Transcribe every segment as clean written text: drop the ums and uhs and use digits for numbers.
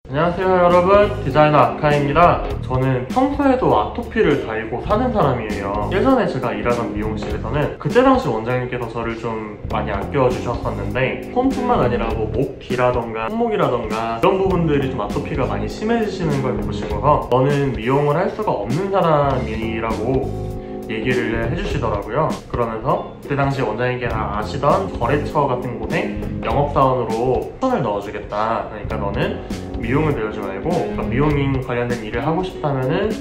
안녕하세요 여러분, 디자이너 아카입니다. 저는 평소에도 아토피를 달고 사는 사람이에요. 예전에 제가 일하던 미용실에서는 그때 당시 원장님께서 저를 좀 많이 아껴주셨었는데 손뿐만 아니라 목 뒤라던가 손목이라던가 이런 부분들이 좀 아토피가 많이 심해지시는 걸 보시고서 너는 미용을 할 수가 없는 사람이라고 얘기를 해주시더라고요. 그러면서 그때 당시 원장님께서 아시던 거래처 같은 곳에 영업사원으로 추천을 넣어주겠다. 그러니까 너는 미용을 배우지 말고, 그러니까 미용인 관련된 일을 하고 싶다면은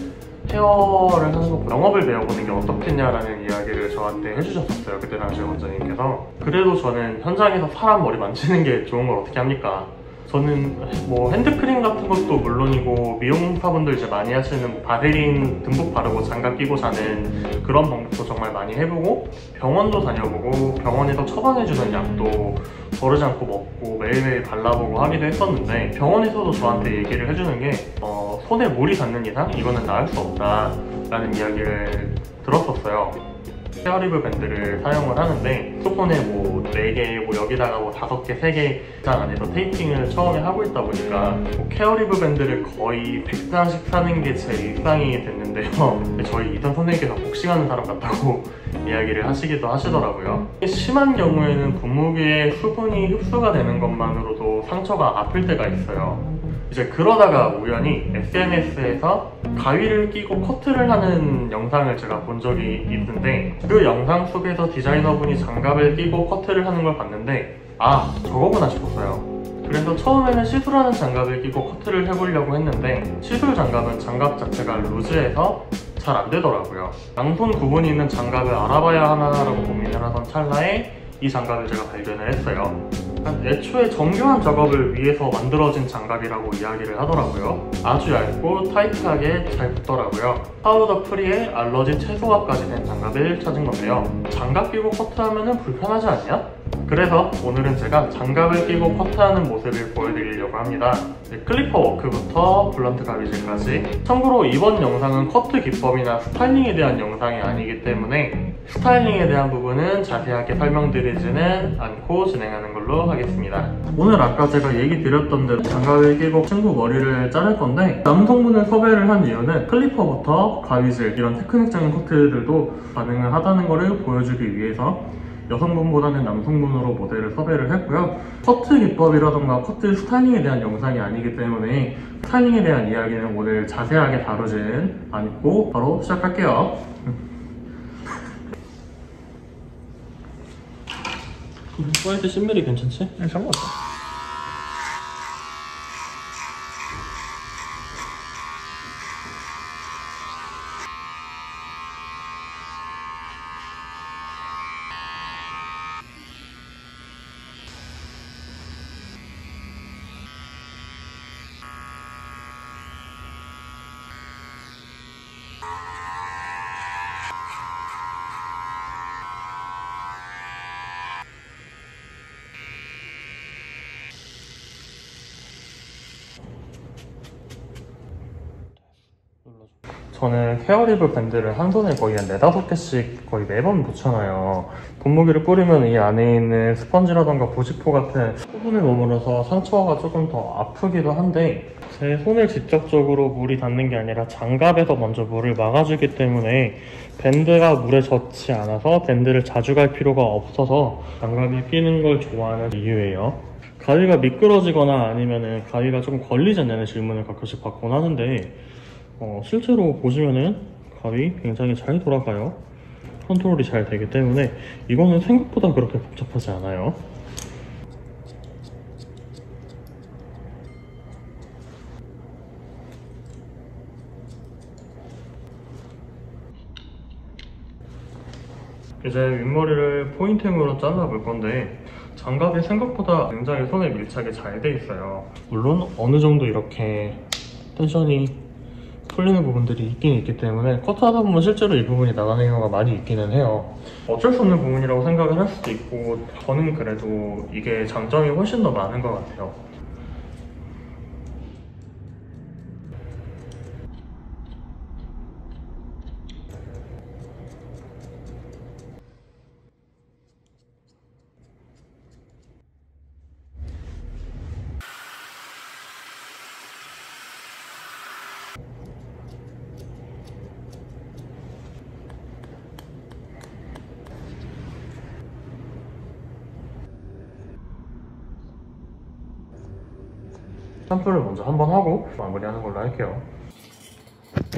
헤어를 하는 것보다 영업을 배워보는 게 어떻겠냐라는 이야기를 저한테 해주셨었어요. 그때 당시 원장님께서. 그래도 저는 현장에서 사람 머리 만지는 게 좋은 걸 어떻게 합니까? 저는 뭐 핸드크림 같은 것도 물론이고 미용사분들 이제 많이 하시는 뭐 바세린 듬뿍 바르고 장갑 끼고 자는 그런 방법도 정말 많이 해보고, 병원도 다녀보고 병원에서 처방해주는 약도 거르지 않고 먹고 매일매일 발라보고 하기도 했었는데, 병원에서도 저한테 얘기를 해주는 게 손에 물이 닿는 이상 이거는 나을 수 없다 라는 이야기를 들었었어요. 케어리브 밴드를 사용을 하는데 손에 뭐 4개, 뭐 여기다가 뭐 5개, 3개 이상 안에서 테이핑을 처음에 하고 있다 보니까 뭐 케어리브 밴드를 거의 100장씩 사는 게 제 일상이 됐는데요. 저희 이전 선생님께서 복싱하는 사람 같다고 이야기를 하시기도 하시더라고요. 심한 경우에는 분무기에 수분이 흡수가 되는 것만으로도 상처가 아플 때가 있어요. 이제 그러다가 우연히 SNS에서 가위를 끼고 커트를 하는 영상을 제가 본 적이 있는데, 그 영상 속에서 디자이너분이 장갑을 끼고 커트를 하는 걸 봤는데 아, 저거구나 싶었어요. 그래서 처음에는 시술하는 장갑을 끼고 커트를 해보려고 했는데 시술 장갑은 장갑 자체가 루즈해서 잘 안 되더라고요. 양손 구분이 있는 장갑을 알아봐야 하나라고 고민을 하던 찰나에 이 장갑을 제가 발견을 했어요. 애초에 정교한 작업을 위해서 만들어진 장갑이라고 이야기를 하더라고요. 아주 얇고 타이트하게 잘 붙더라고요. 파우더 프리에 알러지 최소화까지 된 장갑을 찾은 건데요. 장갑 끼고 커트하면 불편하지 않냐? 그래서 오늘은 제가 장갑을 끼고 커트하는 모습을 보여드리려고 합니다. 클리퍼 워크부터 블런트 가위질까지. 참고로 이번 영상은 커트 기법이나 스타일링에 대한 영상이 아니기 때문에 스타일링에 대한 부분은 자세하게 설명드리지는 않고 진행하는 걸로 하겠습니다. 오늘 아까 제가 얘기 드렸던 대로 장갑을 끼고 친구 머리를 자를 건데, 남성분을 섭외를 한 이유는 클리퍼부터 가위질 이런 테크닉적인 커트들도 가능을 하다는 것을 보여주기 위해서 여성분보다는 남성분으로 모델을 섭외를 했고요. 커트 기법이라던가 커트 스타일링에 대한 영상이 아니기 때문에 스타일링에 대한 이야기는 오늘 자세하게 다루진 않고 바로 시작할게요. 화이트 10mm 괜찮지? 네, 상관없어. 저는 케어리브 밴드를 한 손에 거의 한 4-5개씩 거의 매번 붙여놔요. 분무기를 뿌리면 이 안에 있는 스펀지라던가 보시포 같은 수분을 머물러서 상처가 조금 더 아프기도 한데, 제 손을 직접적으로 물이 닿는 게 아니라 장갑에서 먼저 물을 막아주기 때문에 밴드가 물에 젖지 않아서 밴드를 자주 갈 필요가 없어서 장갑을 끼는 걸 좋아하는 이유예요. 가위가 미끄러지거나 아니면은 가위가 조금 걸리지 않냐는 질문을 가끔씩 받곤 하는데, 실제로 보시면은 가위 굉장히 잘 돌아가요. 컨트롤이 잘 되기 때문에 이거는 생각보다 그렇게 복잡하지 않아요. 이제 윗머리를 포인팅으로 잘라볼 건데, 장갑이 생각보다 굉장히 손에 밀착이 잘 돼 있어요. 물론 어느 정도 이렇게 텐션이 풀리는 부분들이 있긴 있기 때문에 커트하다 보면 실제로 이 부분이 나가는 경우가 많이 있기는 해요. 어쩔 수 없는 부분이라고 생각을 할 수도 있고, 저는 그래도 이게 장점이 훨씬 더 많은 것 같아요. 샴푸를 먼저 한번 하고 마무리하는 걸로 할게요.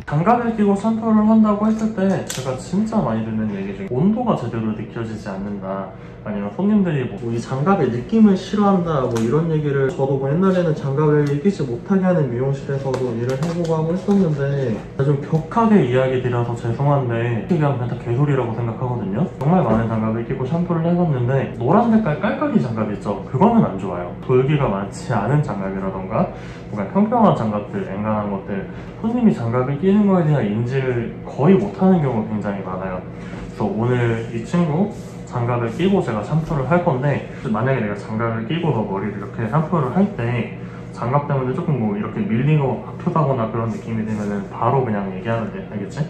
장갑을 끼고 샴푸를 한다고 했을 때 제가 진짜 많이 듣는 얘기 중에 온도가 제대로 느껴지지 않는다, 아니면 손님들이 뭐 이 장갑의 느낌을 싫어한다, 뭐 이런 얘기를, 저도 뭐 옛날에는 장갑을 끼지 못하게 하는 미용실에서도 일을 해보고 하고 했었는데 좀 격하게 이야기 드려서 죄송한데 그냥 다 개소리라고 생각하거든요. 정말 많은 장갑을 끼고 샴푸를 해봤는데 노란 색깔 깔깔이 장갑 있죠? 그거는 안 좋아요. 돌기가 많지 않은 장갑이라던가 뭔가 평평한 장갑들, 앵간한 것들, 손님이 장갑을 끼는 거에 대한 인지를 거의 못하는 경우가 굉장히 많아요. 그래서 오늘 이 친구 장갑을 끼고 제가 샴푸를 할 건데, 만약에 내가 장갑을 끼고서 머리를 이렇게 샴푸를 할 때 장갑 때문에 조금 뭐 이렇게 밀리고 아프다거나 그런 느낌이 들면은 바로 그냥 얘기하면 돼. 알겠지?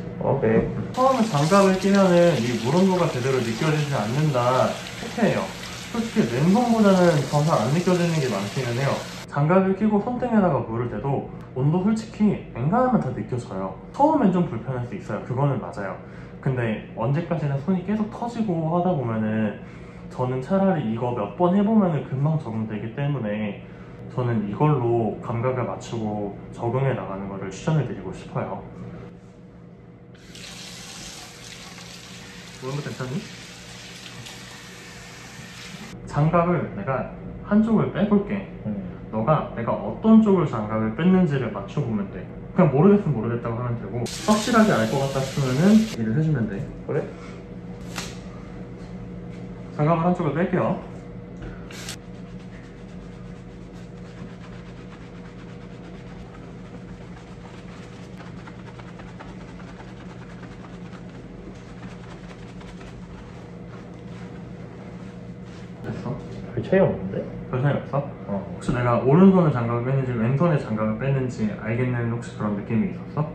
네. 처음에 장갑을 끼면은 이 물 온도가 제대로 느껴지지 않는다, 실패해요. 솔직히 왼손보다는 더 잘 안 느껴지는 게 많기는 해요. 장갑을 끼고 손등에다가 물을 대도 온도 솔직히 앵간하면 다 느껴져요. 처음엔 좀 불편할 수 있어요. 그거는 맞아요. 근데 언제까지나 손이 계속 터지고 하다 보면은 저는 차라리 이거 몇 번 해보면은 금방 적응되기 때문에 저는 이걸로 감각을 맞추고 적응해 나가는 거를 추천을 드리고 싶어요. 오늘 괜찮니? 장갑을 내가 한쪽을 빼볼게. 너가 내가 어떤 쪽을 장갑을 뺐는지를 맞춰보면 돼. 그냥 모르겠으면 모르겠다고 하면 되고, 확실하게 알 것 같다 싶으면은 얘기를 해주면 돼. 그래? 장갑을 한쪽을 뺄게요. 됐어? 별 차이 없는데? 별 차이 없어? 혹시 내가 오른손에 장갑을 뺐는지 왼손에 장갑을 뺐는지 알겠는 혹시 그런 느낌이 있었어?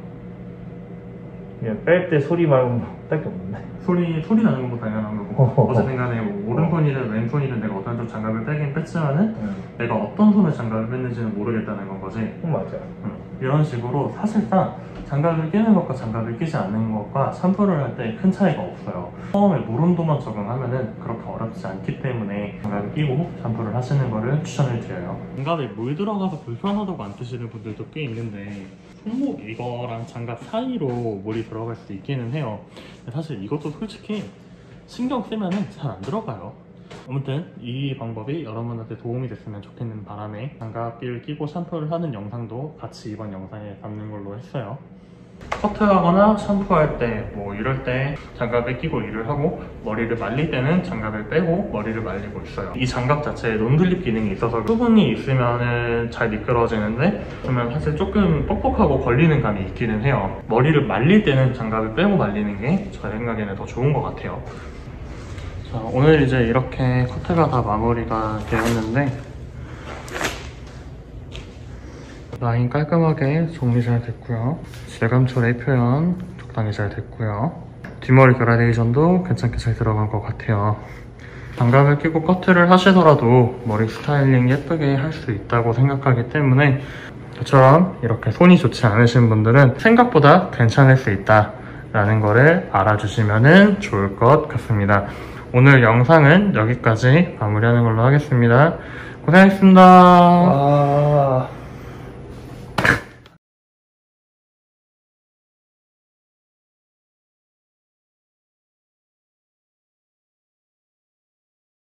그냥 뺄 때 소리 말고 딱히 없는데. 소리 나는 것도 당연한 거고, 어쨌든 간에 뭐 오른손이든 왼손이든 내가 어떤 쪽 장갑을 빼긴 뺐지만은 내가 어떤 손에 장갑을 뺐는지는 모르겠다는 건 거지. 맞아. 이런 식으로 사실상 장갑을 끼는 것과 장갑을 끼지 않는 것과 샴푸를 할 때 큰 차이가 없어요. 처음에 물 온도만 적응하면은 그렇게 어렵지 않기 때문에 장갑을 끼고 샴푸를 하시는 거를 추천을 드려요. 장갑에 물 들어가서 불편하다고 안 뜨시는 분들도 꽤 있는데, 손목 이거랑 장갑 사이로 물이 들어갈 수 있기는 해요. 근데 사실 이것도 솔직히 신경 쓰면은 잘 안 들어가요. 아무튼 이 방법이 여러분한테 도움이 됐으면 좋겠는 바람에 장갑을 끼고 샴푸를 하는 영상도 같이 이번 영상에 담는 걸로 했어요. 커트하거나 샴푸할 때 뭐 이럴 때 장갑을 끼고 일을 하고, 머리를 말릴 때는 장갑을 빼고 머리를 말리고 있어요. 이 장갑 자체에 논슬립 기능이 있어서 수분이 있으면 잘 미끄러지는데, 그러면 사실 조금 뻑뻑하고 걸리는 감이 있기는 해요. 머리를 말릴 때는 장갑을 빼고 말리는 게 제 생각에는 더 좋은 것 같아요. 자, 오늘 이제 이렇게 커트가 다 마무리가 되었는데, 라인 깔끔하게 정리 잘 됐고요. 질감 처리 표현 적당히 잘 됐고요. 뒷머리 그라데이션도 괜찮게 잘 들어간 것 같아요. 장갑을 끼고 커트를 하시더라도 머리 스타일링 예쁘게 할 수 있다고 생각하기 때문에, 저처럼 이렇게 손이 좋지 않으신 분들은 생각보다 괜찮을 수 있다 라는 거를 알아주시면 좋을 것 같습니다. 오늘 영상은 여기까지 마무리하는 걸로 하겠습니다. 고생하셨습니다.